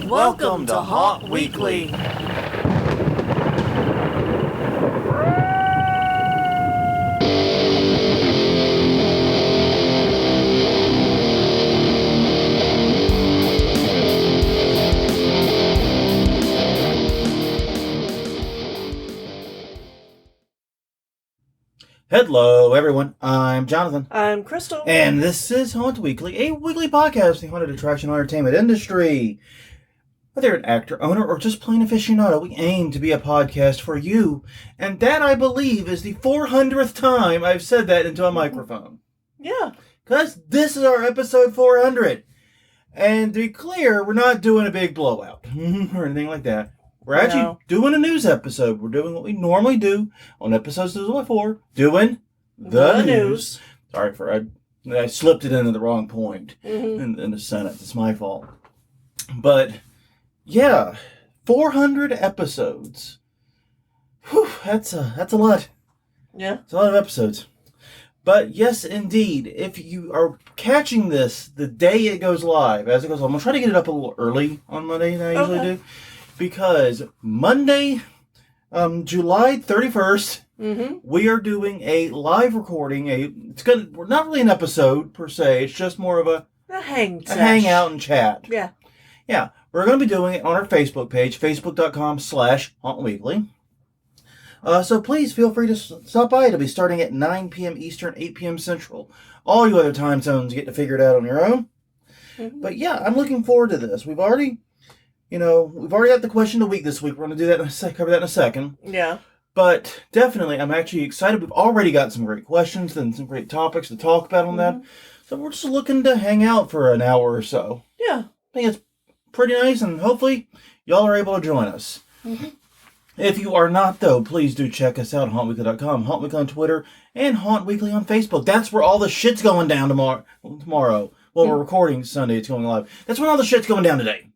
Welcome to Haunt Weekly. Hello, everyone. I'm Jonathan. I'm Crystal. And this is Haunt Weekly, a weekly podcast in the haunted attraction entertainment industry. Whether you're an actor, owner, or just plain aficionado, we aim to be a podcast for you. And that, I believe, is the 400th time I've said that into a microphone. Yeah. Because this is our episode 400. And to be clear, we're not doing a big blowout or anything like that. We're actually doing a news episode. We're doing what we normally do on episodes 204, doing the news. Sorry I slipped it into the wrong point in the sentence. It's my fault. But, yeah, 400 episodes. Whew, that's a lot. Yeah. It's a lot of episodes. But, yes, indeed, if you are catching this the day it goes live, as it goes on, I'm going to try to get it up a little early on Monday than I usually do. Because Monday, July 31st, we are doing a live recording. We're not really an episode per se. It's just more of a hangout and chat. Yeah. Yeah. We're going to be doing it on our Facebook page, facebook.com/hauntweekly. So please feel free to stop by. It'll be starting at 9 p.m. Eastern, 8 p.m. Central. All you other time zones get to figure it out on your own. But yeah, I'm looking forward to this. We've already got the question of the week this week. We're going to do that cover that in a second. Yeah. But definitely, I'm actually excited. We've already got some great questions and some great topics to talk about on that. So we're just looking to hang out for an hour or so. Yeah. I think it's pretty nice, and hopefully y'all are able to join us. If you are not, though, please do check us out, hauntweekly.com, Haunt Weekly on Twitter, and Haunt Weekly on Facebook. That's where all the shit's going down tomorrow. Well, we're recording Sunday. It's going live. That's when all the shit's going down today.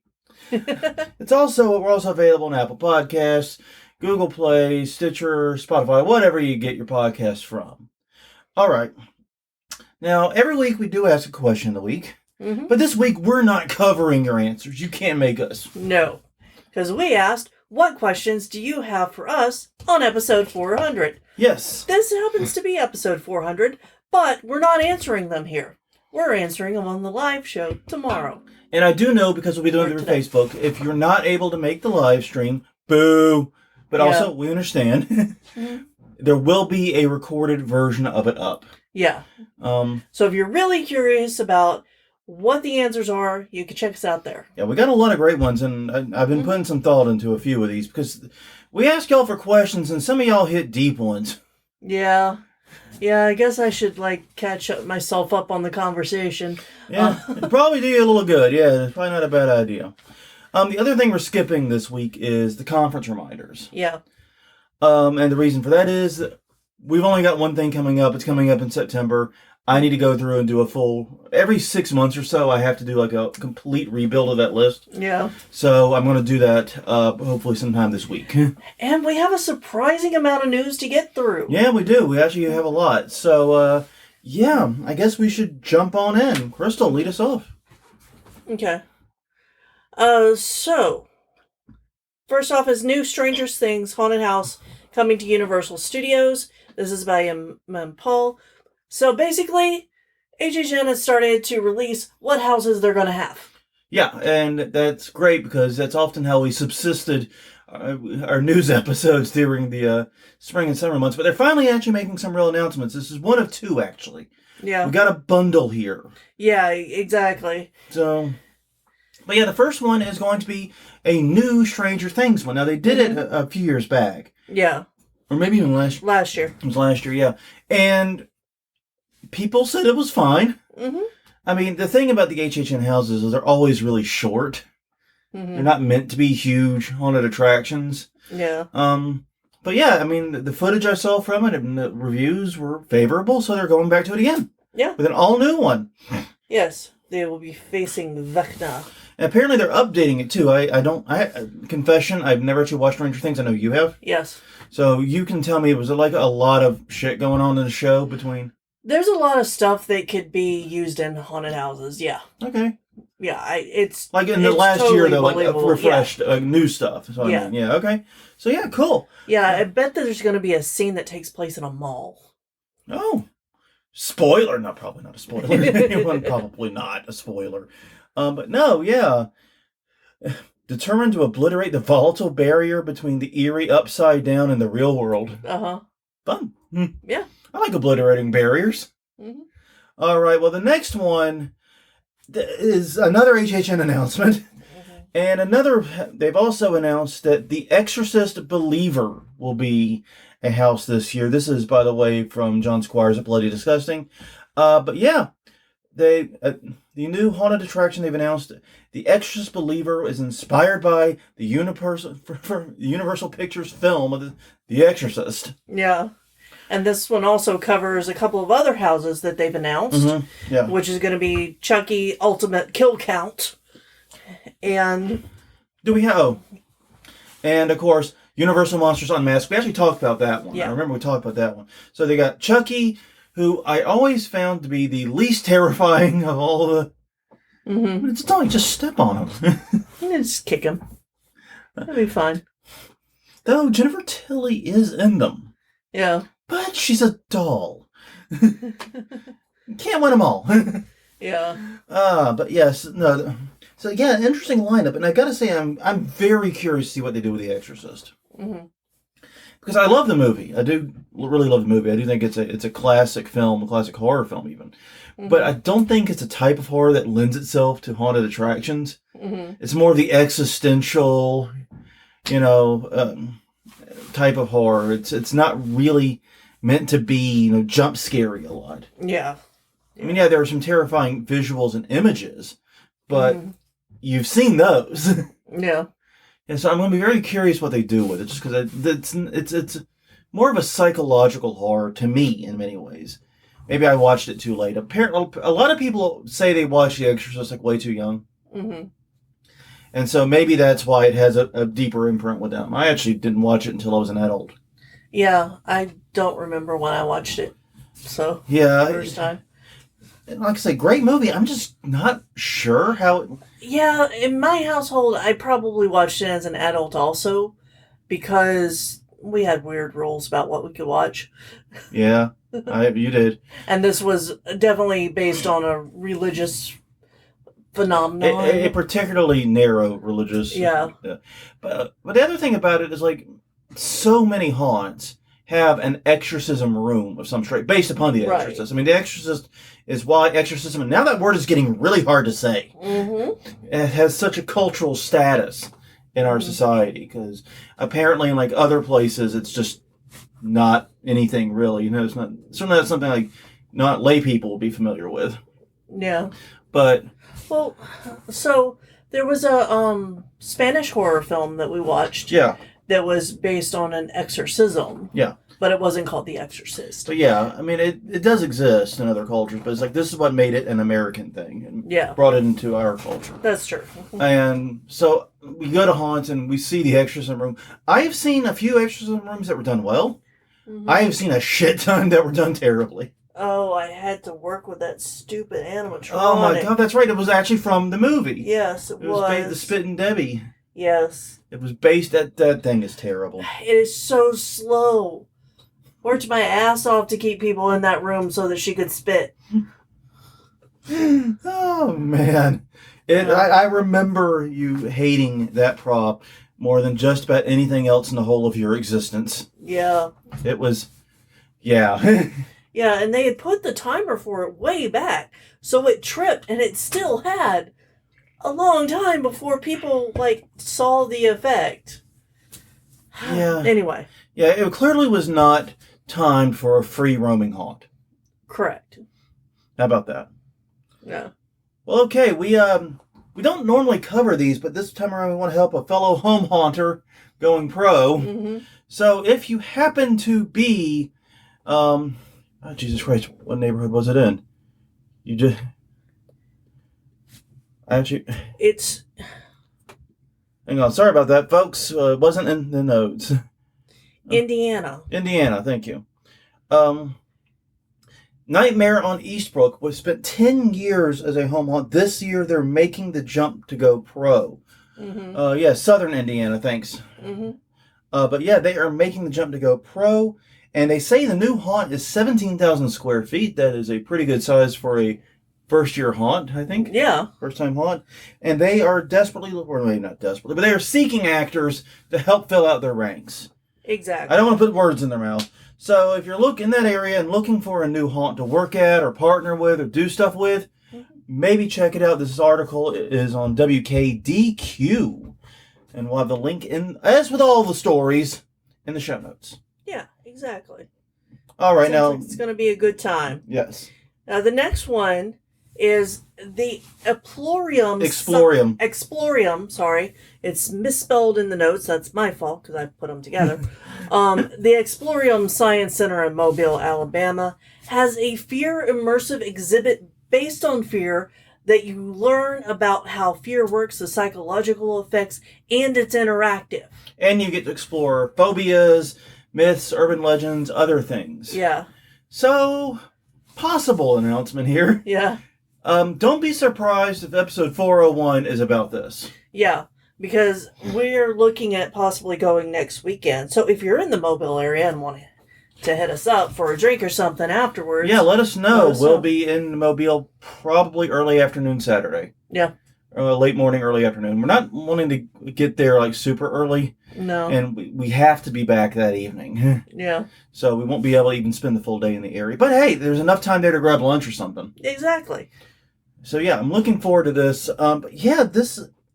We're also available on Apple Podcasts, Google Play, Stitcher, Spotify, whatever you get your podcasts from. All right. Now, every week we do ask a question of the week, but this week we're not covering your answers. You can't make us. No, because we asked, what questions do you have for us on episode 400? Yes. This happens to be episode 400, but we're not answering them here. We're answering them on the live show tomorrow. And I do know, because we'll be doing it through Facebook, if you're not able to make the live stream, boo. But also, we understand. There will be a recorded version of it up. Yeah. So if you're really curious about what the answers are, you can check us out there. Yeah, we got a lot of great ones, and I've been putting some thought into a few of these, because we ask y'all for questions, and some of y'all hit deep ones. Yeah. Yeah, I guess I should, catch myself up on the conversation. Yeah, it'd probably do you a little good. Yeah, it's probably not a bad idea. The other thing we're skipping this week is the conference reminders. Yeah. And the reason for that is that we've only got one thing coming up. It's coming up in September. I need to go through and do every 6 months or so, I have to do a complete rebuild of that list. Yeah. So I'm going to do that hopefully sometime this week. And we have a surprising amount of news to get through. Yeah, we do. We actually have a lot. So, yeah, I guess we should jump on in. Crystal, lead us off. Okay. So, first off is new Stranger Things Haunted House coming to Universal Studios. This is by Paul. So basically, HHN has started to release what houses they're going to have. Yeah, and that's great because that's often how we subsisted our news episodes during the spring and summer months. But they're finally actually making some real announcements. This is one of two, actually. Yeah. We got a bundle here. Yeah, exactly. So, but yeah, the first one is going to be a new Stranger Things one. Now, they did it a few years back. Yeah. Or maybe even last year. It was last year, yeah. And people said it was fine. I mean, the thing about the HHN houses is they're always really short. They're not meant to be huge haunted attractions. Yeah. But yeah, I mean, the footage I saw from it and the reviews were favorable, so they're going back to it again. Yeah. With an all-new one. Yes, they will be facing Vecna. And apparently they're updating it too. Confession, I've never actually watched Stranger Things. I know you have. Yes. So you can tell me, was it like a lot of shit going on in the show between? There's a lot of stuff that could be used in haunted houses, yeah. Okay. Yeah, it's like in the it's last totally year though, like believable. refreshed new stuff. So Yeah. I mean, yeah, okay. So yeah, cool. Yeah, I bet that there's going to be a scene that takes place in a mall. Oh, spoiler? No, probably not a spoiler. Anyone probably not a spoiler. But no, yeah. Determined to obliterate the volatile barrier between the eerie upside down and the real world. Uh-huh. Fun. Yeah. I like obliterating barriers. Mm-hmm. All right. Well, the next one is another HHN announcement. Mm-hmm. And they've also announced that the Exorcist Believer will be a house this year. This is, by the way, from John Squires at Bloody Disgusting. But yeah, the new haunted attraction they've announced, the Exorcist Believer, is inspired by the Universal Pictures film of the Exorcist. Yeah. And this one also covers a couple of other houses that they've announced, Yeah. which is going to be Chucky Ultimate Kill Count. And and of course, Universal Monsters Unmasked. We actually talked about that one. Yeah. I remember we talked about that one. So they got Chucky, who I always found to be the least terrifying of all the. Mm-hmm. But it's only just step on him. Just kick him. That'll be fine. Though Jennifer Tilly is in them. Yeah. But she's a doll. Can't win them all. Yeah. But yes, no. So yeah, interesting lineup, and I gotta say, I'm very curious to see what they do with The Exorcist. Mm-hmm. Because I love the movie. I do really love the movie. I do think it's a classic film, a classic horror film even. Mm-hmm. But I don't think it's a type of horror that lends itself to haunted attractions. Mm-hmm. It's more of the existential, type of horror. It's not really meant to be, jump scary a lot. Yeah. I mean, yeah, there are some terrifying visuals and images, but you've seen those. Yeah. And so I'm going to be very curious what they do with it, just because it's more of a psychological horror to me in many ways. Maybe I watched it too late. Apparently, a lot of people say they watched The Exorcist like way too young. Mm-hmm. And so maybe that's why it has a deeper imprint with them. I actually didn't watch it until I was an adult. Yeah, I don't remember when I watched it. So, yeah, first time. Like I say, great movie. I'm just not sure how it... Yeah, in my household, I probably watched it as an adult also, because we had weird rules about what we could watch. Yeah, you did. And this was definitely based on a religious phenomenon. A particularly narrow religious... Yeah. But the other thing about it is, like, so many haunts have an exorcism room of some sort, based upon The Exorcist. Right. I mean, The Exorcist is why exorcism, and now that word is getting really hard to say. Mm-hmm. It has such a cultural status in our society, because apparently in like other places, it's just not anything really. It's not certainly not something like not lay people will be familiar with. Yeah. But well, so there was a Spanish horror film that we watched. Yeah. That was based on an exorcism. Yeah. But it wasn't called The Exorcist. But yeah, I mean, it does exist in other cultures, but it's like this is what made it an American thing and brought it into our culture. That's true. And so we go to haunts and we see the exorcism room. I have seen a few exorcism rooms that were done well. Mm-hmm. I have seen a shit ton that were done terribly. Oh, I had to work with that stupid animatronic. Oh my god, that's right. It was actually from the movie. Yes, it was. The Spit and Debbie. Yes. It was based at that thing is terrible. It is so slow. Worked my ass off to keep people in that room so that she could spit. Oh man. I remember you hating that prop more than just about anything else in the whole of your existence. Yeah. It was yeah. Yeah, and they had put the timer for it way back. So it tripped and it still had a long time before people saw the effect. Yeah. Anyway. Yeah, it clearly was not timed for a free roaming haunt. Correct. How about that? Yeah. Well, okay, we don't normally cover these, but this time around we want to help a fellow home haunter going pro. Mm-hmm. So if you happen to be, oh Jesus Christ, what neighborhood was it in? You just. Actually, it's. Hang on, sorry about that, folks. It wasn't in the notes. Indiana. Indiana, thank you. Nightmare on Eastbrook was spent 10 years as a home haunt. This year, they're making the jump to go pro. Yeah, Southern Indiana, thanks. But yeah, they are making the jump to go pro. And they say the new haunt is 17,000 square feet. That is a pretty good size for a first-year haunt, I think. Yeah. First-time haunt. And they are desperately, or maybe not desperately, but they are seeking actors to help fill out their ranks. Exactly. I don't want to put words in their mouth. So if you're in that area and looking for a new haunt to work at or partner with or do stuff with, maybe check it out. This article is on WKDQ. And we'll have the link in, as with all the stories, in the show notes. Yeah, exactly. All right, now. Like it's going to be a good time. Yes. Now, the next one is the Explorium. Explorium, sorry. It's misspelled in the notes. That's my fault because I put them together. The Explorium Science Center in Mobile, Alabama, has a fear immersive exhibit based on fear that you learn about how fear works, the psychological effects, and it's interactive. And you get to explore phobias, myths, urban legends, other things. Yeah. So, possible announcement here. Yeah. Don't be surprised if episode 401 is about this. Yeah, because we're looking at possibly going next weekend. So if you're in the Mobile area and want to hit us up for a drink or something afterwards. Yeah, let us know. We'll be in Mobile probably early afternoon Saturday. Yeah. Late morning, early afternoon. We're not wanting to get there like super early. No. And we have to be back that evening. Yeah. So we won't be able to even spend the full day in the area. But hey, there's enough time there to grab lunch or something. Exactly. So yeah, I'm looking forward to this. But yeah,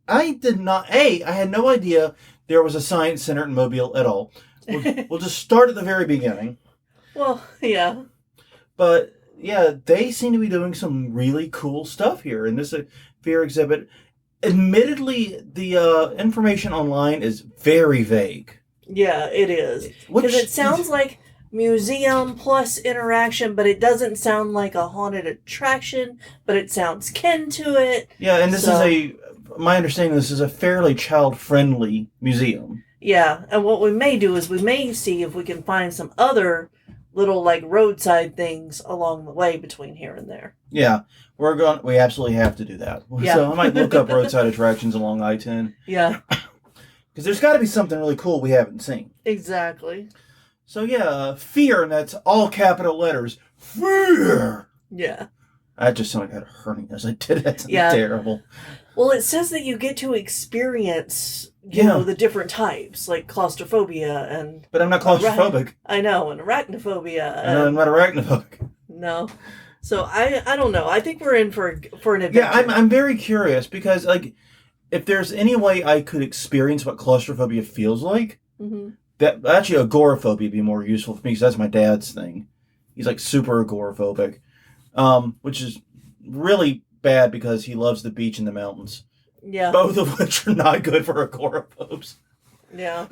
I had no idea there was a science center in Mobile at all. We'll just start at the very beginning. Well, yeah. But yeah, they seem to be doing some really cool stuff here in this fear exhibit. Admittedly, the information online is very vague. Yeah, it is. Because it sounds like museum plus interaction, but it doesn't sound like a haunted attraction, but it sounds kin to it. Yeah, and this is my understanding, this is a fairly child-friendly museum. Yeah, and what we may do is we may see if we can find some other little like roadside things along the way between here and there. Yeah, we absolutely have to do that. Yeah. So I might look up roadside attractions along I-10. Yeah. Because there's got to be something really cool we haven't seen. Exactly. So yeah, fear, and that's all capital letters. Fear! Yeah. I just sounded like I had a hernia as I did it. That's terrible. Well, it says that you get to experience, you know, the different types, like claustrophobia and... But I'm not claustrophobic. I know, and arachnophobia. And I'm not arachnophobic. No. So I don't know. I think we're in for an adventure. Yeah, I'm very curious because, like, if there's any way I could experience what claustrophobia feels like, that actually agoraphobia would be more useful for me because that's my dad's thing. He's like super agoraphobic, which is really bad because he loves the beach and the mountains. Yeah. Both of which are not good for agoraphobes. Yeah.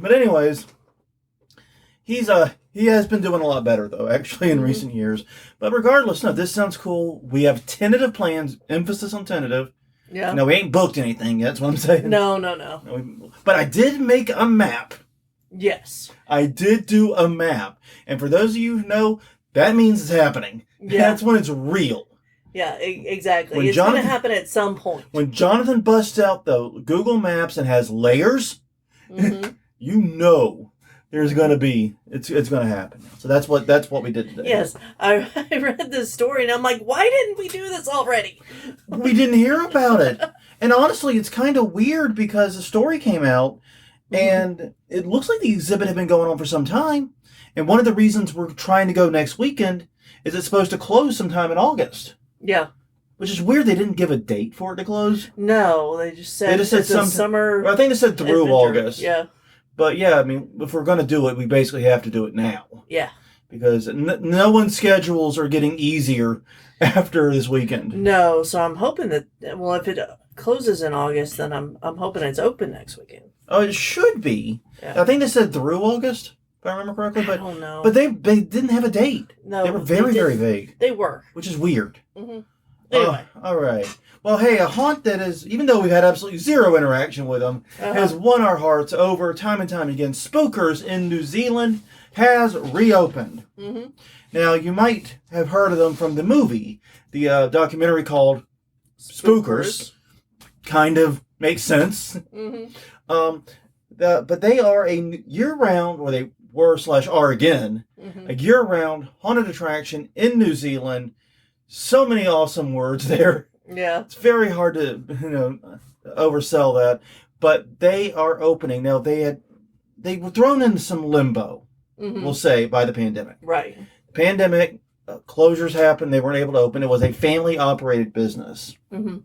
But anyways, he has been doing a lot better though, actually, in recent years. But regardless, no, this sounds cool. We have tentative plans, emphasis on tentative. Yeah. No, we ain't booked anything yet, that's what I'm saying. No. But I did make a map. Yes. I did do a map. And for those of you who know, that means it's happening. Yeah. That's when it's real. Yeah, exactly. It's going to happen at some point. When Jonathan busts out the Google Maps and has layers, you know there's going to be, it's going to happen. So that's what we did today. Yes. I read this story and I'm like, why didn't we do this already? We didn't hear about it. And honestly, it's kind of weird because the story came out and it looks like the exhibit had been going on for some time. And one of the reasons we're trying to go next weekend is it's supposed to close sometime in August. Yeah. Which is weird they didn't give a date for it to close. No, they just said some summer. Well, I think they said through adventure. August. Yeah. But yeah, I mean, if we're going to do it, we basically have to do it now. Yeah. Because no one's schedules are getting easier after this weekend. No, so I'm hoping that, well, if it closes in August, then I'm hoping it's open next weekend. Oh, it should be. Yeah. I think they said through August, if I remember correctly. But, I don't know. But they didn't have a date. No. They were very, very vague. They were. Which is weird. Anyway. All right. Well, hey, a haunt that is, even though we've had absolutely zero interaction with them, has won our hearts over time and time again. Spookers in New Zealand has reopened. Now, you might have heard of them from the movie, the documentary called Spookers. Kind of makes sense. Mm-hmm. But they are a year-round, or they were / are again, a year-round haunted attraction in New Zealand. So many awesome words there. Yeah. It's very hard to, oversell that. But they are opening. Now, they were thrown into some limbo, we'll say, by the pandemic. Right. Pandemic, closures happened. They weren't able to open. It was a family-operated business. Mm-hmm.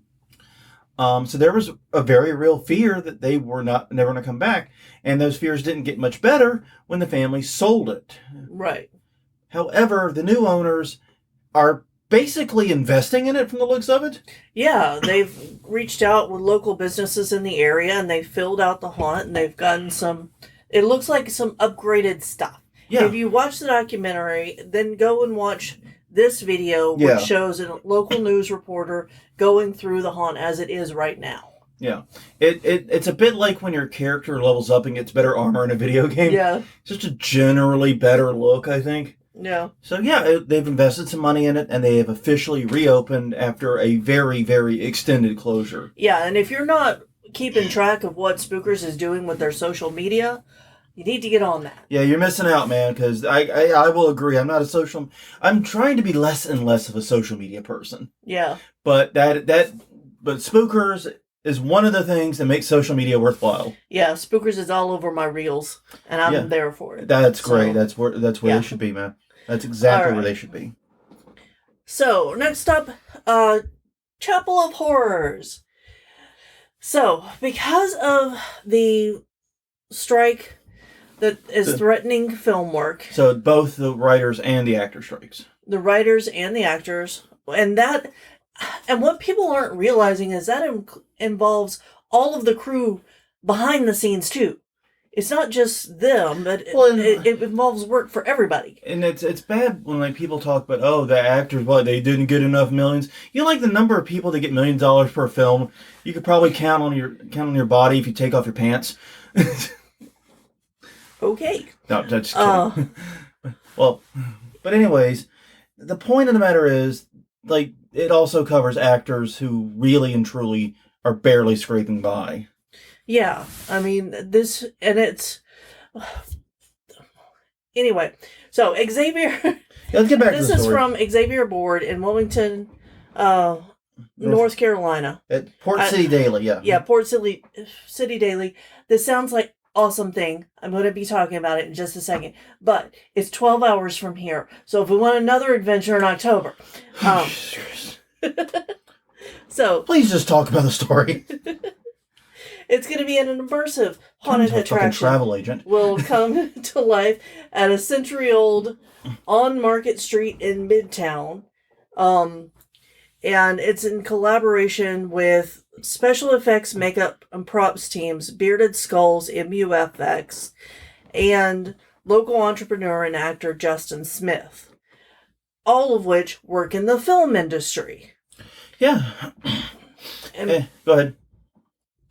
So there was a very real fear that they were never going to come back. And those fears didn't get much better when the family sold it. Right. However, the new owners are basically investing in it from the looks of it. Yeah, they've reached out with local businesses in the area, and they filled out the haunt, and they've gotten it looks like some upgraded stuff. Yeah. If you watch the documentary, then go and watch this video, which shows a local news reporter going through the haunt as it is right now. Yeah. It's a bit like when your character levels up and gets better armor in a video game. Yeah. Just a generally better look, I think. Yeah. So, yeah, they've invested some money in it, and they have officially reopened after a very, very extended closure. Yeah, and if you're not keeping track of what Spookers is doing with their social media, you need to get on that. Yeah, you're missing out, man, because I will agree. I'm trying to be less and less of a social media person. Yeah. But but Spookers is one of the things that makes social media worthwhile. Yeah, Spookers is all over my reels, and I'm there for it. That's great. That's where they should be, man. That's exactly where they should be. So, next up, Chapel of Horrors. So, because of the strike that is threatening film work. So, both the writers and the actor strikes. The writers and the actors. And what people aren't realizing is that involves all of the crew behind the scenes, too. It's not just them, but it involves work for everybody. And it's bad when people talk about, the actors, they didn't get enough millions. The number of people that get $millions per film, you could probably count on your body if you take off your pants. Okay. No, just kidding. Well, but anyways, the point of the matter is, it also covers actors who really and truly are barely scraping by. Yeah, I mean, anyway, so Xavier, Let's get back to the story. This is from Xavier Board in Wilmington, North Carolina. At Port City Daily, yeah. Yeah, Port City Daily. This sounds like awesome thing. I'm going to be talking about it in just a second. But it's 12 hours from here. So if we want another adventure in October. So please just talk about the story. It's going to be an immersive haunted attraction. Travel agent will come to life at a century-old on Market Street in Midtown. And it's in collaboration with special effects, makeup, and props teams, Bearded Skulls, MUFX, and local entrepreneur and actor Justin Smith. All of which work in the film industry. Yeah. Go ahead.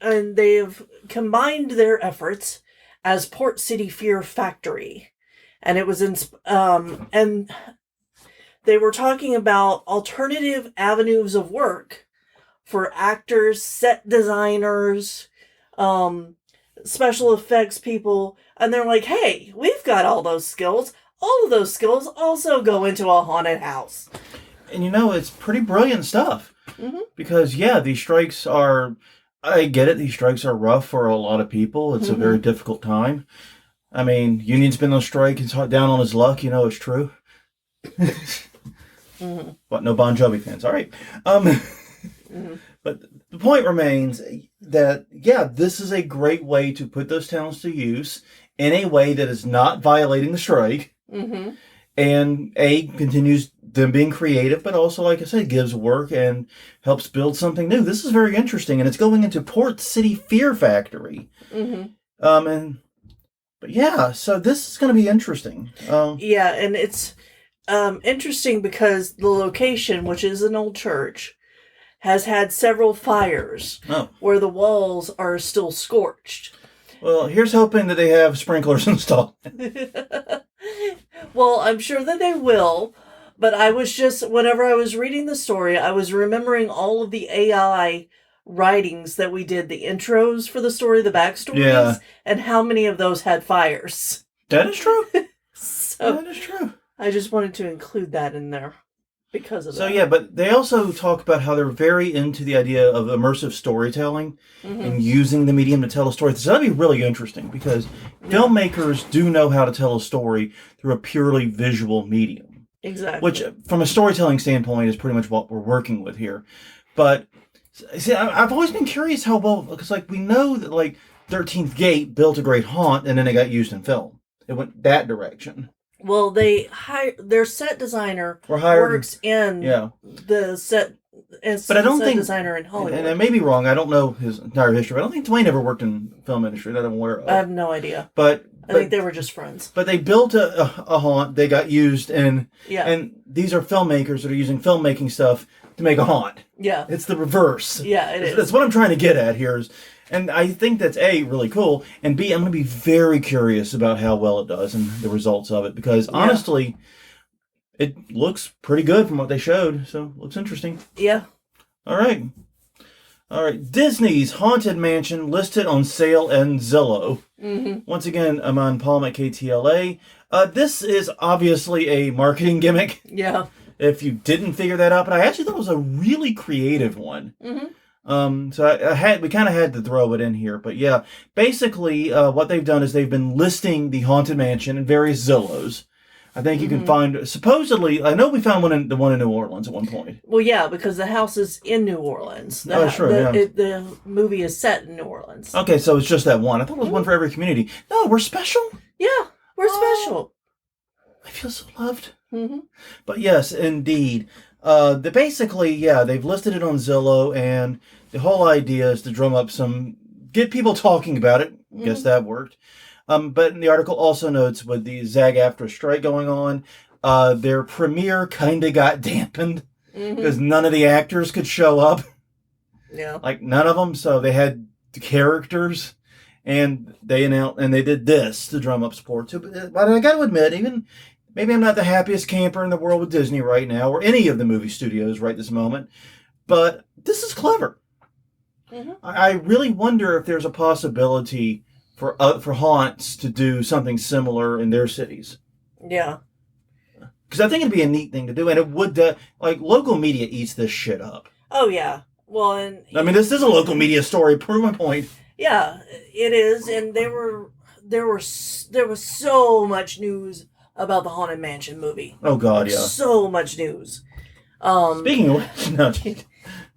And they've combined their efforts as Port City Fear Factory. And it was and they were talking about alternative avenues of work for actors, set designers, special effects people. And they're like, hey, we've got all those skills. All of those skills also go into a haunted house. And it's pretty brilliant stuff. Mm-hmm. Because, these strikes are... I get it. These strikes are rough for a lot of people. It's a very difficult time. I mean, Union's been on strike. He's down on his luck. It's true. What? No Bon Jovi fans. All right. But the point remains that, this is a great way to put those talents to use in a way that is not violating the strike. Mm-hmm. And continues them being creative, but also, like I said, gives work and helps build something new. This is very interesting, and it's going into Port City Fear Factory. Mm-hmm. So this is going to be interesting. And it's interesting because the location, which is an old church, has had several fires where the walls are still scorched. Well, here's hoping that they have sprinklers installed. Well, I'm sure that they will, but I was just, whenever I was reading the story, I was remembering all of the AI writings that we did, the intros for the story, the backstories, Yeah. and how many of those had fires. That is true. So That is true. I just wanted to include that in there because of So that. yeah, but they also talk about how they're very into the idea of immersive storytelling and using the medium to tell a story. So that'd be really interesting because filmmakers do know how to tell a story through a purely visual medium. Exactly. Which, from a storytelling standpoint, is pretty much what we're working with here. But see, I've always been curious how well, because like we know that like 13th Gate built a great haunt and then it got used in film. It went that direction. Well, their set designer Or hired, works in the set as but I don't set think designer in Hollywood. And I may be wrong. I don't know his entire history. But I don't think Dwayne ever worked in film industry that I'm aware of. I have no idea. But I think they were just friends. But they built a haunt. They got used, and these are filmmakers that are using filmmaking stuff to make a haunt. Yeah, it's the reverse. Yeah, it is. That's what I'm trying to get at here. And I think that's A, really cool, and B, I'm going to be very curious about how well it does and the results of it, because honestly, it looks pretty good from what they showed, so it looks interesting. Yeah. All right. Disney's Haunted Mansion listed on sale and Zillow. Once again, I'm on Palm at KTLA. This is obviously a marketing gimmick. Yeah. If you didn't figure that out, but I actually thought it was a really creative one. So we kind of had to throw it in here, but yeah, basically what they've done is they've been listing the Haunted Mansion in various Zillows. I think you can find, supposedly, I know we found the one in New Orleans at one point. Well, yeah, because the house is in New Orleans. The movie is set in New Orleans. Okay, so it's just that one. I thought it was one for every community. No, we're special? Yeah, we're special. I feel so loved. But yes, indeed. They've listed it on Zillow, and the whole idea is to drum up get people talking about it. Guess that worked. But the article also notes with the SAG-AFTRA strike going on, their premiere kind of got dampened because none of the actors could show up. Yeah. Like none of them. So they had the characters, and they announced, and they did this to drum up support too. But I got to admit, even maybe I'm not the happiest camper in the world with Disney right now, or any of the movie studios right this moment, but this is clever. I really wonder if there's a possibility for haunts to do something similar in their cities. Yeah. Because I think it'd be a neat thing to do, and it would, local media eats this shit up. Oh, yeah. Well, and... I mean, this is a local media story, prove my point. Yeah, it is, and there was so much news about the Haunted Mansion movie. Oh, God, yeah. So much news. Speaking of which, no.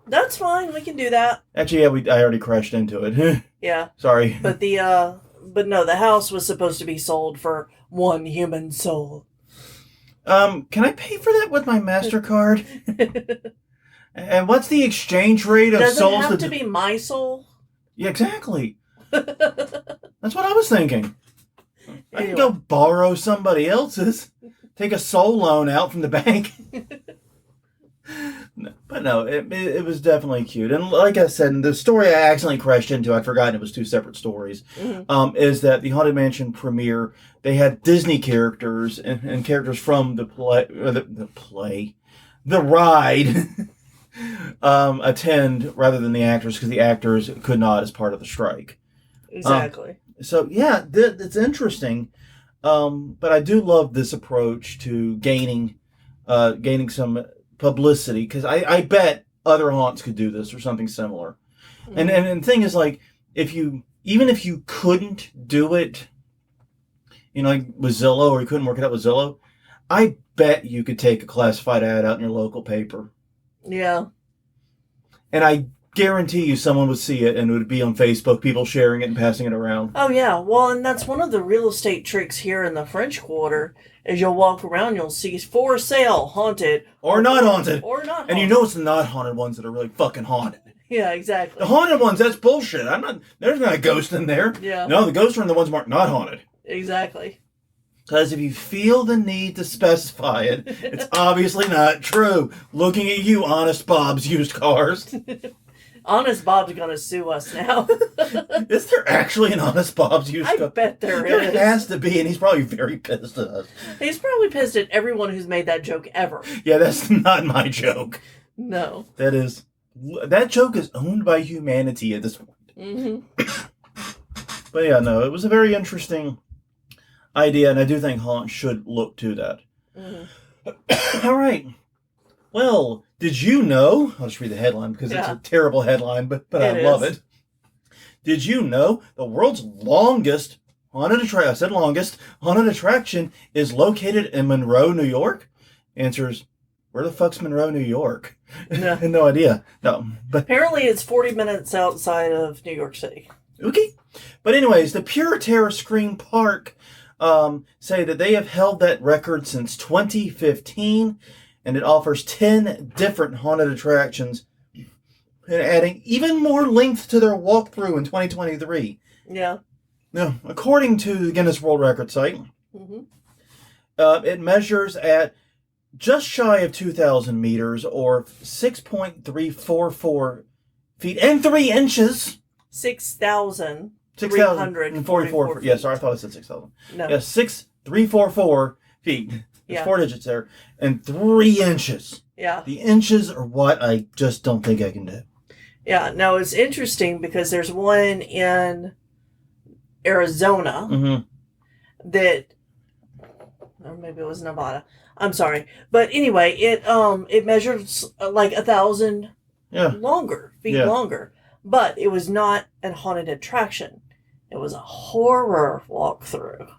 That's fine, we can do that. Actually, yeah, I already crashed into it. Yeah. Sorry. But the house was supposed to be sold for one human soul. Can I pay for that with my MasterCard? And what's the exchange rate of souls? Does it have to be my soul? Yeah, exactly. That's what I was thinking. Anyway. I can go borrow somebody else's. Take a soul loan out from the bank. But no, it was definitely cute. And like I said, the story I accidentally crashed into, I'd forgotten it was two separate stories, is that the Haunted Mansion premiere, they had Disney characters and characters from the ride attend rather than the actors, because the actors could not as part of the strike. Exactly. So yeah, it's interesting. But I do love this approach to gaining some publicity, because I bet other haunts could do this or something similar. And the thing is, like, even if you couldn't do it, like with Zillow, or you couldn't work it out with Zillow, I bet you could take a classified ad out in your local paper. Yeah. And I guarantee you someone would see it and it would be on Facebook, people sharing it and passing it around. Oh, yeah. Well, and that's one of the real estate tricks here in the French Quarter. As you'll walk around, you'll see for sale, haunted. Or not haunted. Or not haunted. And you know it's the not haunted ones that are really fucking haunted. Yeah, exactly. The haunted ones, that's bullshit. There's not a ghost in there. Yeah. No, the ghosts are in the ones marked not haunted. Exactly. Because if you feel the need to specify it, it's obviously not true. Looking at you, Honest Bob's Used Cars. Honest Bob's gonna sue us now. Is there actually an Honest Bob's used I cup? bet there There is. has to be, and he's probably very pissed at us. He's probably pissed at everyone who's made that joke ever. Yeah, that's not my joke. No. That joke is owned by humanity at this point. Mm-hmm. But yeah, no, it was a very interesting idea, and I do think Haunt should look to that. Mm-hmm. All right. Well, did you know? I'll just read the headline because it's a terrible headline, but I love it. Did you know the world's longest haunted attraction? I said longest haunted attraction is located in Monroe, New York. Answers: where the fuck's Monroe, New York? No, no idea. No, but apparently it's 40 minutes outside of New York City. Okay. But anyways, the Puritaria Scream Park say that they have held that record since 2015, and it offers 10 different haunted attractions, and adding even more length to their walkthrough in 2023. Yeah. Now, according to the Guinness World Record site, it measures at just shy of 2,000 meters, or 6.344 feet and 3 inches. 6,344 feet. Yeah, sorry, I thought I said 6,000. No. Yeah, 6,344 feet. There's 4 digits there. And 3 inches. Yeah. The inches are what I just don't think I can do. Yeah. Now, it's interesting because there's one in Arizona that, or maybe it was Nevada. I'm sorry. But anyway, it measures like 1,000 feet longer. But it was not a haunted attraction. It was a horror walkthrough.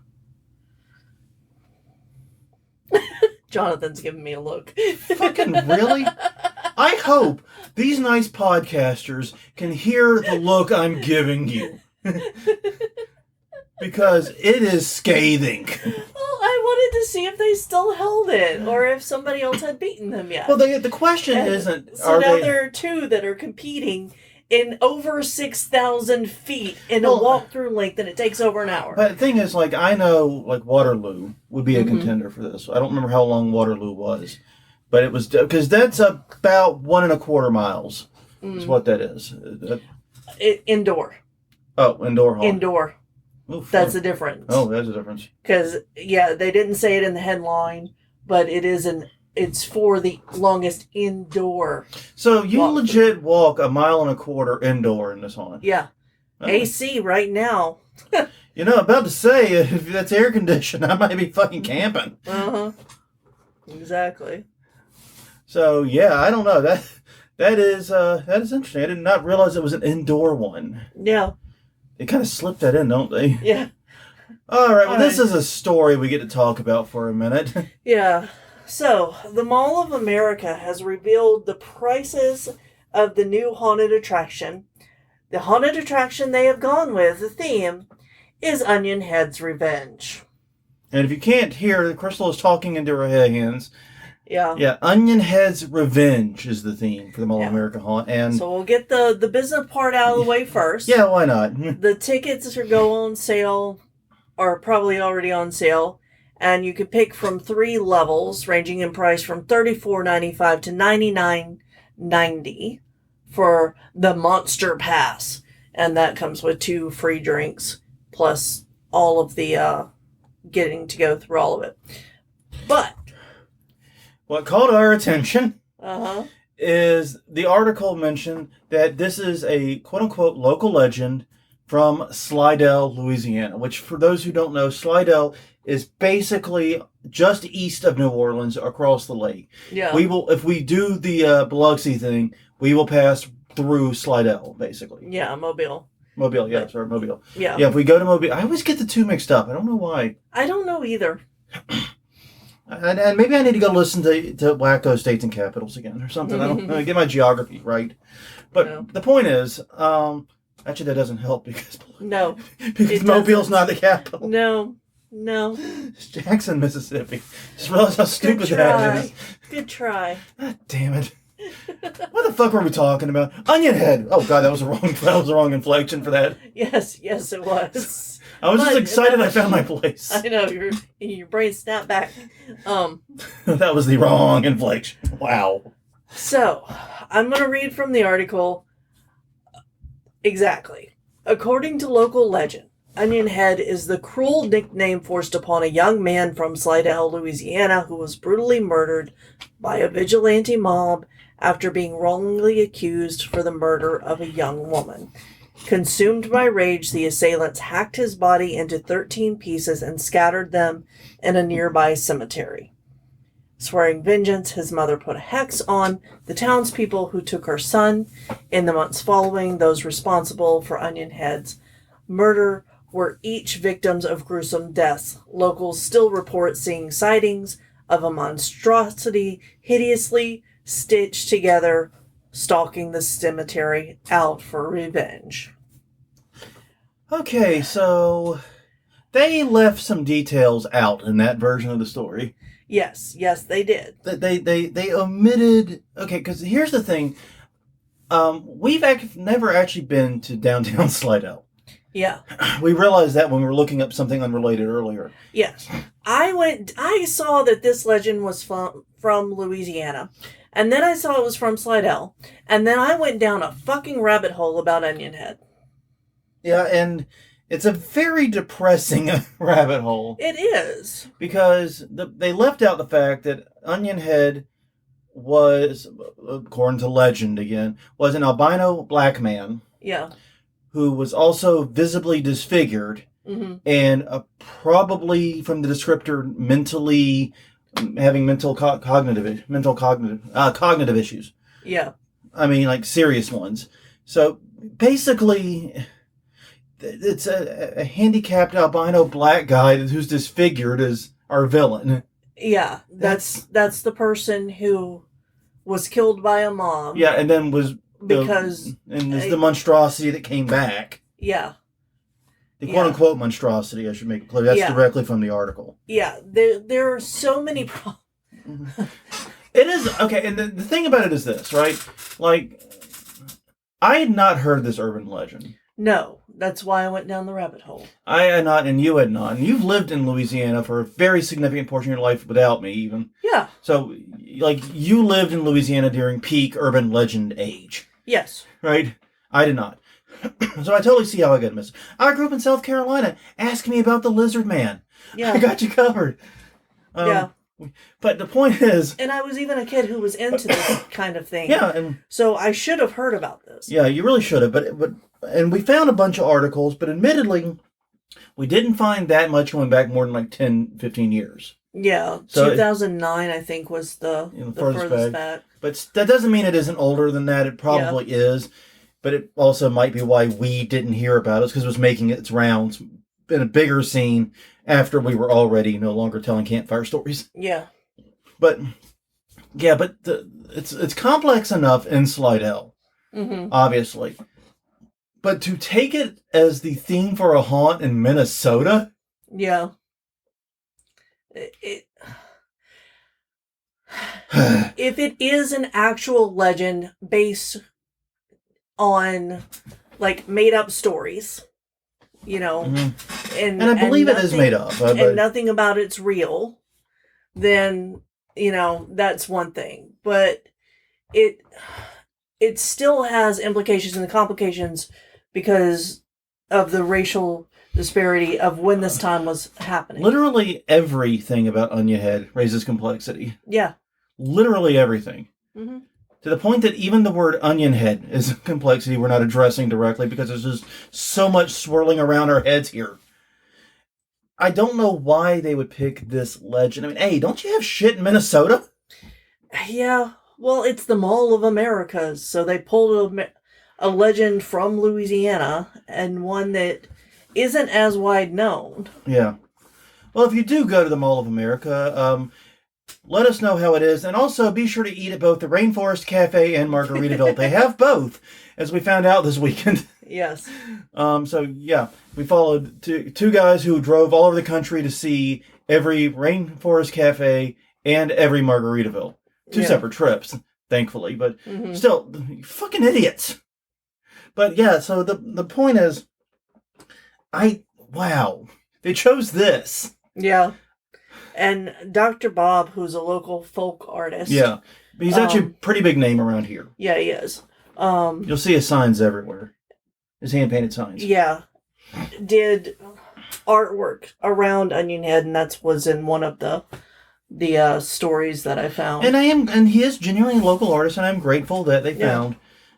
Jonathan's giving me a look. Fucking really? I hope these nice podcasters can hear the look I'm giving you. Because it is scathing. Well, I wanted to see if they still held it, or if somebody else had beaten them yet. Well, the question isn't... So now there are 2 that are competing in over 6,000 feet in a walkthrough length, and it takes over an hour. But the thing is, like, I know, like, Waterloo would be a contender for this. I don't remember how long Waterloo was. But it was... Because that's about 1.25 miles is what that is. Indoor. Oh, indoor haunt. Indoor. Oof, that's the difference. Oh, that's a difference. Because, they didn't say it in the headline, but it's for the longest indoor. So you legit walk 1.25 miles indoor in this haunt? Yeah. Okay. AC right now. You know, about to say, if that's air conditioned, I might be fucking camping. Exactly. So yeah, I don't know. That is interesting. I did not realize it was an indoor one. Yeah. They kind of slip that in, don't they? Yeah. All right. Well, this is a story we get to talk about for a minute. Yeah. So, the Mall of America has revealed the prices of the new haunted attraction. The haunted attraction they have gone with, the theme, is Onion Head's Revenge. And if you can't hear, Crystal is talking into her hands. Yeah. Yeah, Onion Head's Revenge is the theme for the Mall of America haunt. And so we'll get the business part out of the way first. Yeah, why not? The tickets go on sale, are probably already on sale. And you can pick from 3 levels, ranging in price from $34.95 to $99.90 for the Monster Pass. And that comes with 2 free drinks, plus all of the getting to go through all of it. But what caught our attention is the article mentioned that this is a quote-unquote local legend from Slidell, Louisiana, which for those who don't know, Slidell is basically just east of New Orleans across the lake. Yeah. We will, if we do the Biloxi thing, we will pass through Slidell, basically. Yeah, Mobile. Mobile, yeah, sorry, Mobile. Yeah. Yeah, if we go to Mobile, I always get the 2 mixed up. I don't know why. I don't know either. And maybe I need to go listen to Wacko States and Capitals again or something. I don't know, get my geography right. But the point is, actually that doesn't help because Mobile's not the capital. No. It's Jackson, Mississippi. Just realize how stupid that is. Good try. God damn it. What the fuck were we talking about? Onion Head. Oh god, that was the wrong inflection for that. Yes, it was. I was just excited I found my place. I know, your brain snapped back. That was the wrong inflection. Wow. So, I'm going to read from the article. Exactly. According to local legend, Onion Head is the cruel nickname forced upon a young man from Slidell, Louisiana, who was brutally murdered by a vigilante mob after being wrongly accused for the murder of a young woman. Consumed by rage, the assailants hacked his body into 13 pieces and scattered them in a nearby cemetery. Swearing vengeance, his mother put a hex on the townspeople who took her son. In the months following, those responsible for Onion Head's murder were each victims of gruesome deaths. Locals still report seeing sightings of a monstrosity hideously stitched together, stalking the cemetery out for revenge. Okay, so they left some details out in that version of the story. Yes, they did. They omitted. Okay, because here's the thing. We've never actually been to downtown Slidell. Yeah. We realized that when we were looking up something unrelated earlier. Yes. I saw that this legend was from Louisiana. And then I saw it was from Slidell. And then I went down a fucking rabbit hole about Onion Head. Yeah, and it's a very depressing rabbit hole. It is. Because they left out the fact that Onion Head was, according to legend again, was an albino black man. Yeah. Who was also visibly disfigured. Mm-hmm. And probably, from the descriptor, mentally having cognitive issues. Yeah. I mean, like serious ones. So basically, it's a handicapped albino black guy who's disfigured as our villain. Yeah, that's the person who was killed by a mob. Yeah, and then was because the monstrosity that came back. Yeah. The quote-unquote monstrosity, I should make it clear. That's directly from the article. Yeah, there are so many problems. It is, okay, and the thing about it is this, right? Like, I had not heard this urban legend. No, that's why I went down the rabbit hole. I had not, and you had not. And you've lived in Louisiana for a very significant portion of your life without me, even. Yeah. So, like, you lived in Louisiana during peak urban legend age. Yes. Right? I did not. So I totally see how I got missed. I grew up in South Carolina. Ask me about the lizard man. Yeah. I got you covered. Yeah. But the point is... And I was even a kid who was into this kind of thing. Yeah. And, so I should have heard about this. Yeah, you really should have. And we found a bunch of articles, but admittedly, we didn't find that much going back more than like 10, 15 years. Yeah. So 2009, I think, was the furthest back. But that doesn't mean it isn't older than that. It probably is. But it also might be why we didn't hear about it, because it was making its rounds in a bigger scene after we were already no longer telling campfire stories. Yeah. But, it's complex enough in Slidell, obviously. But to take it as the theme for a haunt in Minnesota? Yeah. If it is an actual legend based on, like, made-up stories, you know, and I believe it is made up. And nothing about it's real, then, you know, that's one thing. But it still has implications and complications because of the racial disparity of when this time was happening. Literally everything about Onion Head raises complexity. Yeah. Literally everything. Mm-hmm. To the point that even the word onion head is a complexity we're not addressing directly because there's just so much swirling around our heads here. I don't know why they would pick this legend. I mean, hey, don't you have shit in Minnesota? Yeah. Well, it's the Mall of Americas, so they pulled a legend from Louisiana and one that isn't as wide known. Yeah. Well, if you do go to the Mall of America, let us know how it is. And also be sure to eat at both the Rainforest Cafe and Margaritaville. They have both, as we found out this weekend. Yes. So, yeah, we followed two guys who drove all over the country to see every Rainforest Cafe and every Margaritaville. Two separate trips, thankfully. But still, fucking idiots. But, yeah, so the point is, wow, they chose this. Yeah. And Dr. Bob, who's a local folk artist. Yeah. He's actually a pretty big name around here. Yeah, he is. You'll see his signs everywhere. his hand-painted signs. Yeah. Did artwork around Onion Head, and that was in one of the stories that I found. And he is genuinely a local artist, and I'm grateful that they found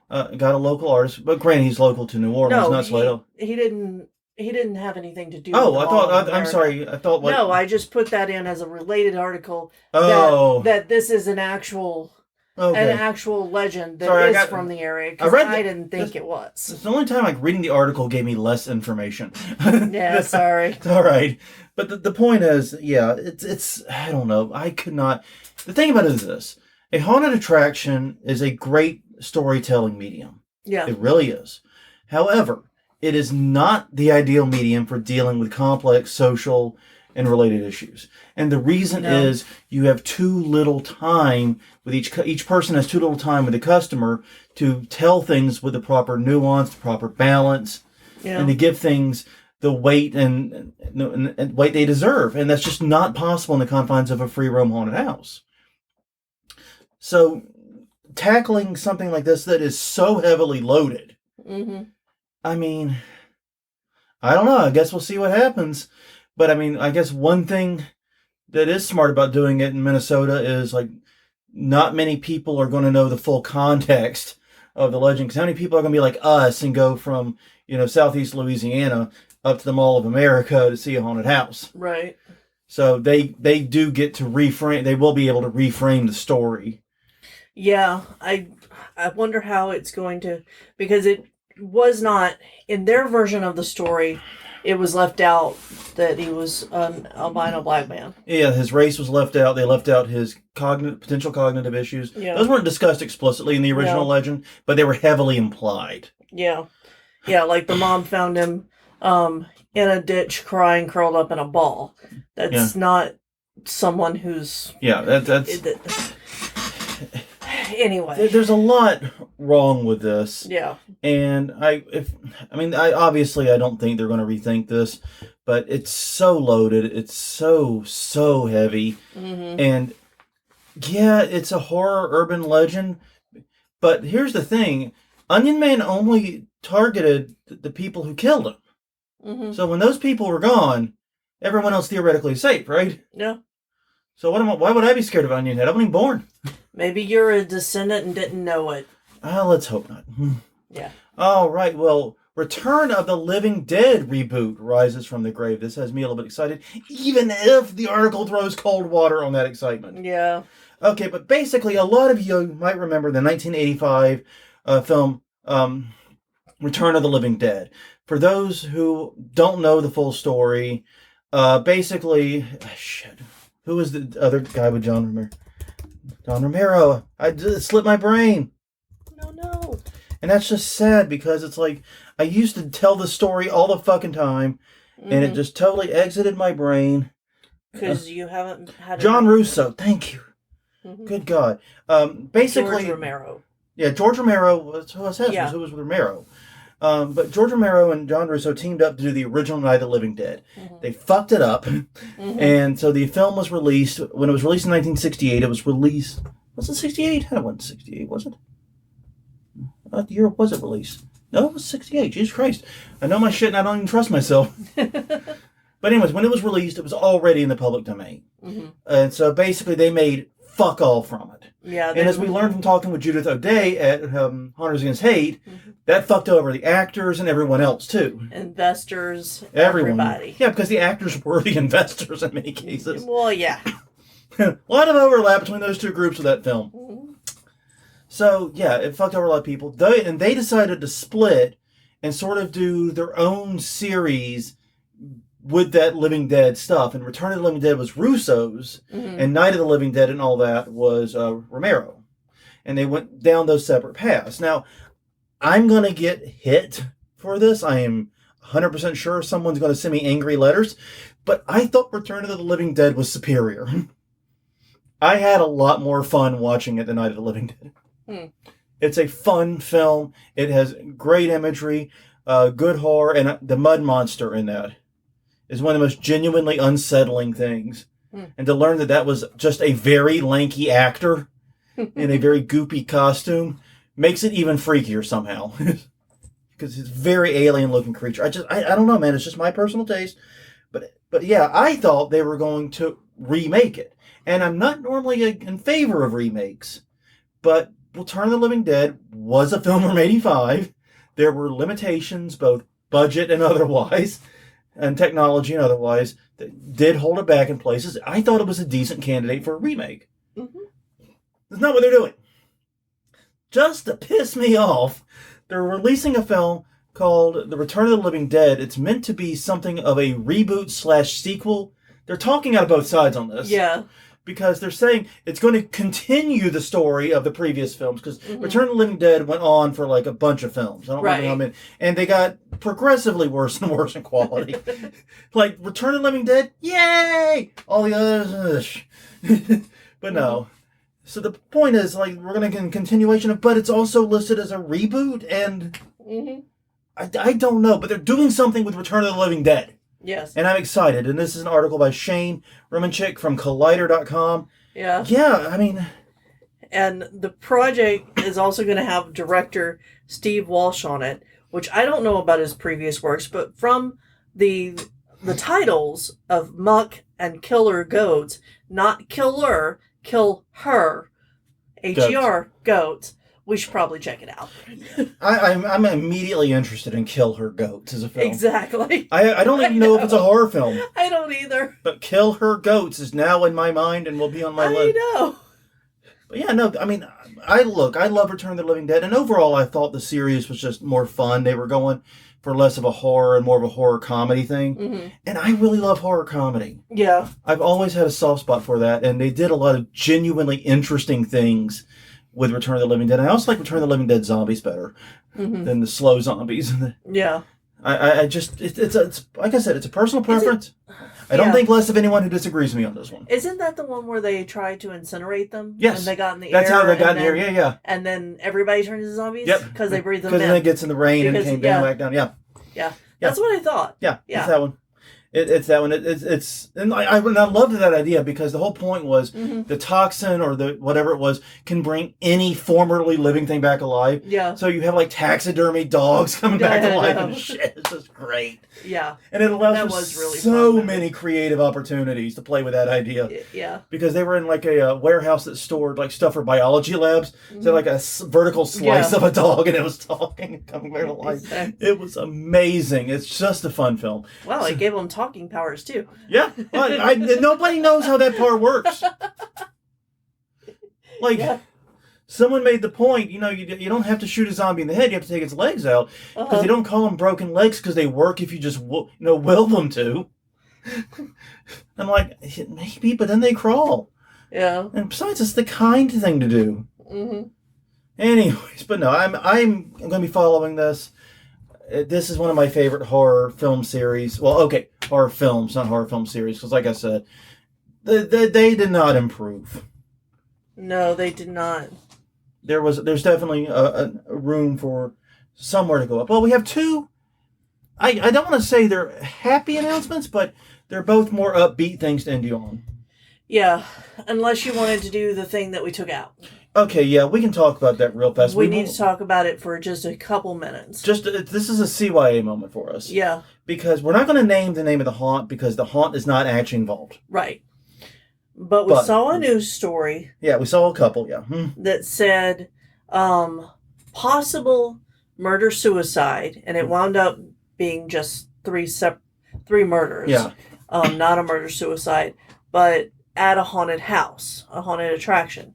got a local artist. But granted, he's local to New Orleans, not Slado. He didn't have anything to do. Oh, with I thought. I'm sorry. I thought. What? No, I just put that in as a related article. Oh, that this is an actual. Okay. An actual legend that is from the area, because I didn't think it was. It's the only time reading the article gave me less information. Yeah, sorry. It's all right. But the point is, it's I don't know. I could not. The thing about it is this. A haunted attraction is a great storytelling medium. Yeah. It really is. However, it is not the ideal medium for dealing with complex social and related issues. And the reason is you have too little time with each person has too little time with the customer to tell things with the proper nuance, the proper balance, and to give things the weight and weight they deserve. And that's just not possible in the confines of a free roam haunted house. So tackling something like this that is so heavily loaded, I mean, I don't know. I guess we'll see what happens. But I mean, I guess one thing that is smart about doing it in Minnesota is like not many people are going to know the full context of the legend. Because how many people are going to be like us and go from, Southeast Louisiana up to the Mall of America to see a haunted house? Right. So they do get to reframe. They will be able to reframe the story. Yeah. I wonder how it's going to, because it was not in their version of the story. It was left out that he was an albino black man. Yeah, his race was left out. They left out his potential cognitive issues. Yeah. Those weren't discussed explicitly in the original legend, but they were heavily implied. Yeah. Yeah, like the mom found him in a ditch crying, curled up in a ball. That's not someone who's... Yeah, that's... Anyway. There's a lot wrong with this. Yeah. And I obviously I don't think they're going to rethink this, but it's so loaded. It's so heavy. And yeah, it's a horror urban legend. But here's the thing. Onion Man only targeted the people who killed him. So when those people were gone, everyone else theoretically is safe, right? Yeah. So why would I be scared of Onion Head? I wasn't even born. Maybe you're a descendant and didn't know it. Let's hope not. Yeah. All right. Well, Return of the Living Dead reboot rises from the grave. This has me a little bit excited, even if the article throws cold water on that excitement. Yeah. Okay, but basically, a lot of you might remember the 1985 film Return of the Living Dead. For those who don't know the full story, basically, who was the other guy with John Romero? John Romero. I just slipped my brain. No. And that's just sad because it's like I used to tell the story all the fucking time, and it just totally exited my brain. Because you haven't had John Russo. Thank you. Good God. Basically, George Romero. Yeah, George Romero was who was with Romero. But George Romero and John Russo teamed up to do the original Night of the Living Dead. They fucked it up. And so the film was released. When it was released in 1968, it was released... Was it 68? It wasn't 68, was it? What year was it released? No, it was 68. Jesus Christ. I know my shit and I don't even trust myself. But anyways, when it was released, it was already in the public domain. And so basically they made fuck all from it. Yeah. And as we learned from talking with Judith O'Day at Hunters Against Hate, that fucked over the actors and everyone else too. Investors, everyone. Everybody. Yeah, because the actors were the investors in many cases. Well, yeah. A lot of overlap between those two groups of that film. So, yeah, it fucked over a lot of people. They decided to split and sort of do their own series with that Living Dead stuff. And Return of the Living Dead was Russo's, and Night of the Living Dead and all that was Romero. And they went down those separate paths. Now, I'm going to get hit for this. I am 100% sure someone's going to send me angry letters. But I thought Return of the Living Dead was superior. I had a lot more fun watching it than Night of the Living Dead. It's a fun film. It has great imagery, good horror, and the mud monster in that is one of the most genuinely unsettling things. And to learn that was just a very lanky actor in a very goopy costume makes it even freakier somehow. because it's a very alien-looking creature. I don't know, man. It's just my personal taste. But yeah, I thought they were going to remake it. And I'm not normally in favor of remakes, but Return of the Living Dead was a film from 1985. There were limitations, both budget and otherwise, and technology and otherwise, that did hold it back in places. I thought it was a decent candidate for a remake. Mm-hmm. That's not what they're doing. Just to piss me off, they're releasing a film called The Return of the Living Dead. It's meant to be something of a reboot/sequel. They're talking out of both sides on this. Yeah. Because they're saying it's going to continue the story of the previous films. Because Return of the Living Dead went on for like a bunch of films. I don't remember how many. And they got progressively worse and worse in quality. Like Return of the Living Dead, yay! All the others, but no. So the point is, like, we're going to get a continuation of, but it's also listed as a reboot, and I don't know, but they're doing something with Return of the Living Dead. Yes. And I'm excited. And this is an article by Shane Romanchik from Collider.com. Yeah. Yeah, I mean... And the project is also going to have director Steve Walsh on it, which I don't know about his previous works, but from the titles of Muck and Killer Goats, not Killer, Kill Her, H-E-R, Goats. We should probably check it out. I'm immediately interested in Kill Her Goats as a film. Exactly. I don't even know if it's a horror film. I don't either. But Kill Her Goats is now in my mind and will be on my list. I know. But yeah, no, I mean, I love Return of the Living Dead, and overall I thought the series was just more fun. They were going for less of a horror and more of a horror comedy thing. And I really love horror comedy. Yeah. I've always had a soft spot for that, and they did a lot of genuinely interesting things with Return of the Living Dead. I also like Return of the Living Dead zombies better than the slow zombies. Yeah. I just, it's like I said, it's a personal preference. I don't think less of anyone who disagrees with me on this one. Isn't that the one where they tried to incinerate them? Yes. And they got in the air. That's how they got in the air, yeah. And then everybody turned into zombies? Yep. Because they breathed them in. Because then it gets in the rain and it came down, back down, Yeah. That's what I thought. Yeah. It's that one. It's that one. And I loved that idea because the whole point was the toxin or the whatever it was can bring any formerly living thing back alive. Yeah. So you have like taxidermy dogs coming back to life and shit. It's just great. Yeah. And it allows for really so many creative opportunities to play with that idea. Yeah. Because they were in like a warehouse that stored like stuff for biology labs. So like a vertical slice of a dog and it was talking and coming back to life. Exactly. It was amazing. It's just a fun film. Well, it gave them talking powers too. Yeah. Well, nobody knows how that part works. Like, someone made the point, you don't have to shoot a zombie in the head. You have to take its legs out. Because they don't call them broken legs because they work if you just, will them to. I'm like, maybe, but then they crawl. Yeah. And besides, it's the kind thing to do. Anyways, but no, I'm going to be following this. This is one of my favorite horror film series. Well, okay, horror films, not horror film series, because like I said, they did not improve. No, they did not. There's definitely a room for somewhere to go up. Well, we have two. I don't want to say they're happy announcements, but they're both more upbeat things to end you on. Yeah, unless you wanted to do the thing that we took out. Okay, yeah, we can talk about that real fast. We need to talk about it for just a couple minutes. This is a CYA moment for us. Yeah. Because we're not going to name the name of the haunt because the haunt is not actually involved. Right. But we saw a news story. Yeah, we saw a couple, that said possible murder-suicide, and it wound up being just three murders. Yeah. Not a murder-suicide, but at a haunted house, a haunted attraction.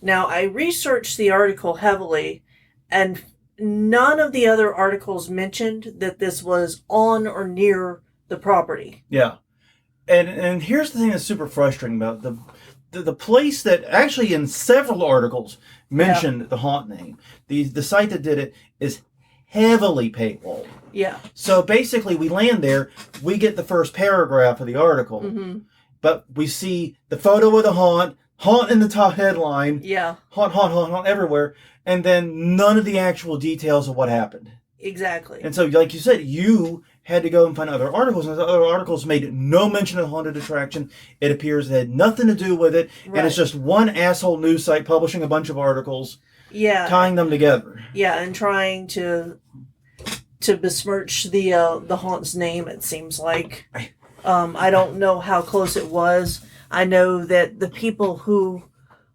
Now, I researched the article heavily, and none of the other articles mentioned that this was on or near the property. Yeah. And here's the thing that's super frustrating about it. The place that actually in several articles mentioned the haunt name. The site that did it is heavily paywalled. Yeah. So basically we land there, we get the first paragraph of the article, but we see the photo of the haunt in the top headline. Yeah. Haunt everywhere. And then none of the actual details of what happened. Exactly. And so, like you said, you had to go and find other articles, and the other articles made no mention of the haunted attraction. It appears it had nothing to do with it, and it's just one asshole news site publishing a bunch of articles, tying them together. Yeah, and trying to to besmirch the haunt's name. It seems like I don't know how close it was. I know that the people who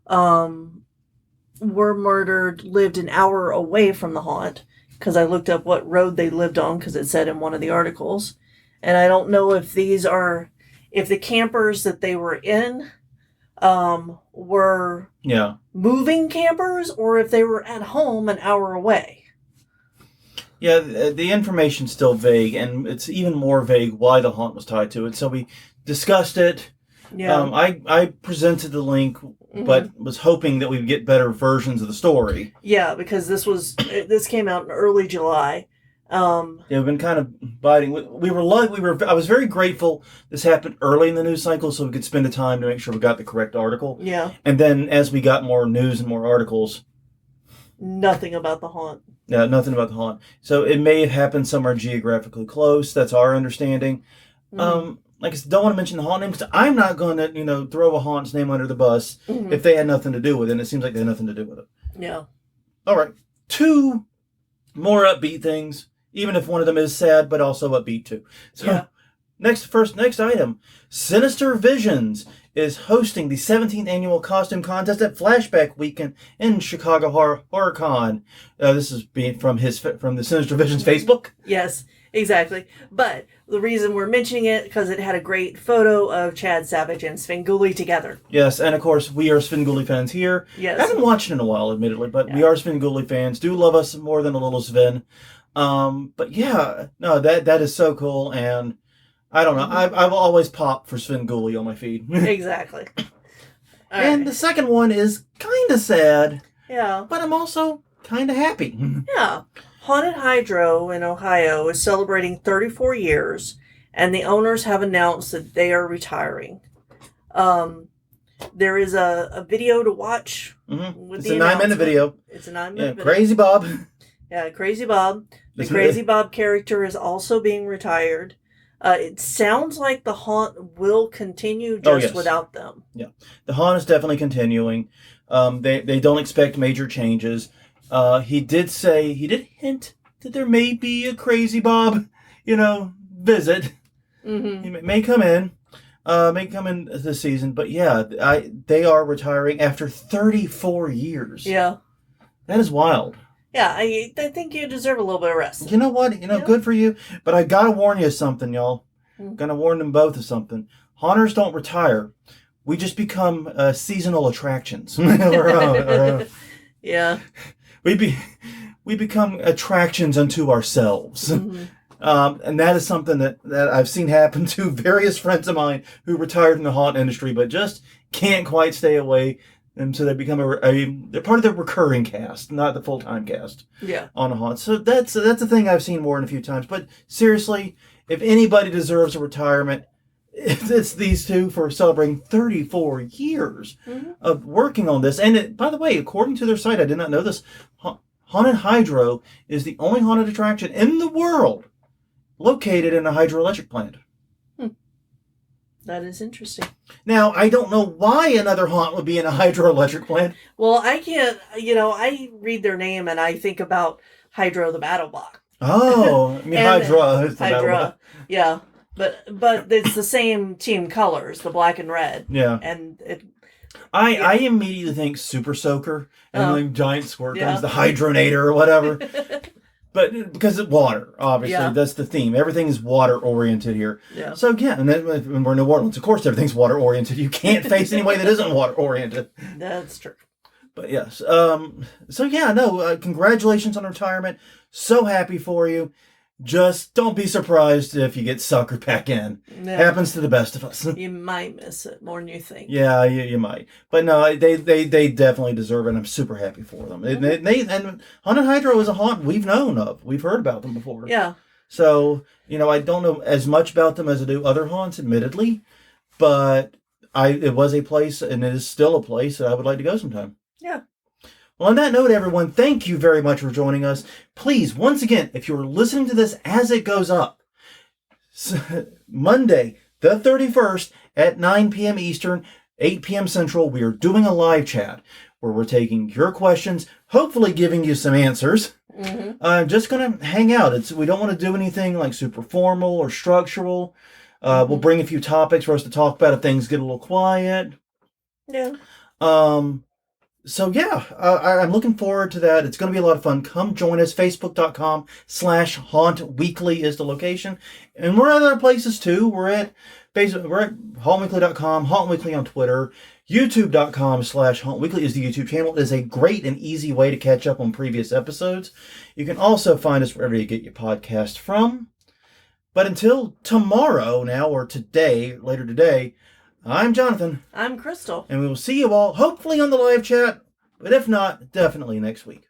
were murdered lived an hour away from the haunt, because I looked up what road they lived on, because it said in one of the articles. And I don't know if if the campers that they were in were moving campers, or if they were at home an hour away. Yeah, the information's still vague, and it's even more vague why the haunt was tied to it. So we discussed it. Yeah. I presented the link, but was hoping that we'd get better versions of the story. Yeah, because this came out in early July. We've been kind of biting. I was very grateful this happened early in the news cycle, so we could spend the time to make sure we got the correct article. Yeah. And then as we got more news and more articles, nothing about the haunt. Yeah, nothing about the haunt. So it may have happened somewhere geographically close. That's our understanding. Like I said, don't want to mention the haunt name, because I'm not going to, throw a haunt's name under the bus if they had nothing to do with it. And it seems like they had nothing to do with it. Yeah. All right. 2 more upbeat things, even if one of them is sad, but also upbeat too. So yeah. Next item. Sinister Visions is hosting the 17th annual costume contest at Flashback Weekend in Chicago HorrorCon. This is from the Sinister Visions Facebook. Yes, exactly. But the reason we're mentioning it, because it had a great photo of Chad Savage and Svengoolie together. Yes, and of course we are Svengoolie fans here. Yes. I haven't watched it in a while, admittedly, but we are Svengoolie fans. Do love us more than a little Sven. But yeah, no, that is so cool, and I don't know. I've always popped for Svengoolie on my feed. Exactly. And the second one is kind of sad. Yeah. But I'm also kind of happy. Yeah. Haunted Hydro in Ohio is celebrating 34 years, and the owners have announced that they are retiring. There is a video to watch. It's a 9-minute video. It's a 9-minute video. Crazy Bob. Yeah, Crazy Bob. The Crazy Bob character is also being retired. It sounds like the haunt will continue without them. Yeah, the haunt is definitely continuing. They don't expect major changes. He did hint that there may be a Crazy Bob, visit. He may come in. This season, but yeah, they are retiring after 34 years. Yeah, that is wild. Yeah, I think you deserve a little bit of rest. You know what? Good for you. But I gotta warn you of something, y'all. Gonna warn them both of something. Haunters don't retire. We just become seasonal attractions. Yeah. We become attractions unto ourselves. And that is something that I've seen happen to various friends of mine who retired from the haunt industry, but just can't quite stay away. And so they become they're part of the recurring cast, not the full-time cast. Yeah. On a haunt. So that's a thing I've seen more than a few times. But seriously, if anybody deserves a retirement, it's these two for celebrating 34 years of working on this. And by the way, according to their site, I did not know this, Haunted Hydro is the only haunted attraction in the world located in a hydroelectric plant. That is interesting. Now, I don't know why another haunt would be in a hydroelectric plant. Well, I can't, I read their name and I think about Hydro the Battle Block. Oh, I mean Hydra. Hydra, yeah. But it's the same team colors, the black and red. Yeah. And I immediately think Super Soaker and like giant squirt guns, the Hydronator or whatever. But because it's water, obviously, that's the theme. Everything is water-oriented here. Yeah. So, yeah, and then when we're in New Orleans, of course, everything's water-oriented. You can't face any way that isn't water-oriented. That's true. But, yes. Congratulations on retirement. So happy for you. Just don't be surprised if you get suckered back in. No. Happens to the best of us. You might miss it more than you think. Yeah, you might. But no, they definitely deserve it, and I'm super happy for them. And Haunted Hydro is a haunt we've known of. We've heard about them before. Yeah. So, I don't know as much about them as I do other haunts, admittedly. But it was a place, and it is still a place that I would like to go sometime. Yeah. Well, on that note, everyone, thank you very much for joining us. Please, once again, if you're listening to this as it goes up, Monday, the 31st at 9 p.m. Eastern, 8 p.m. Central, we are doing a live chat where we're taking your questions, hopefully giving you some answers. Just going to hang out. We don't want to do anything like super formal or structural. We'll bring a few topics for us to talk about if things get a little quiet. Yeah. So yeah, I'm looking forward to that. It's going to be a lot of fun. Come join us. Facebook.com/Haunt Weekly is the location. And we're at other places too. We're at HauntWeekly.com, Haunt Weekly on Twitter. YouTube.com/Haunt Weekly is the YouTube channel. It is a great and easy way to catch up on previous episodes. You can also find us wherever you get your podcast from. But until tomorrow now, or today, later today, I'm Jonathan. I'm Crystal. And we will see you all, hopefully on the live chat, but if not, definitely next week.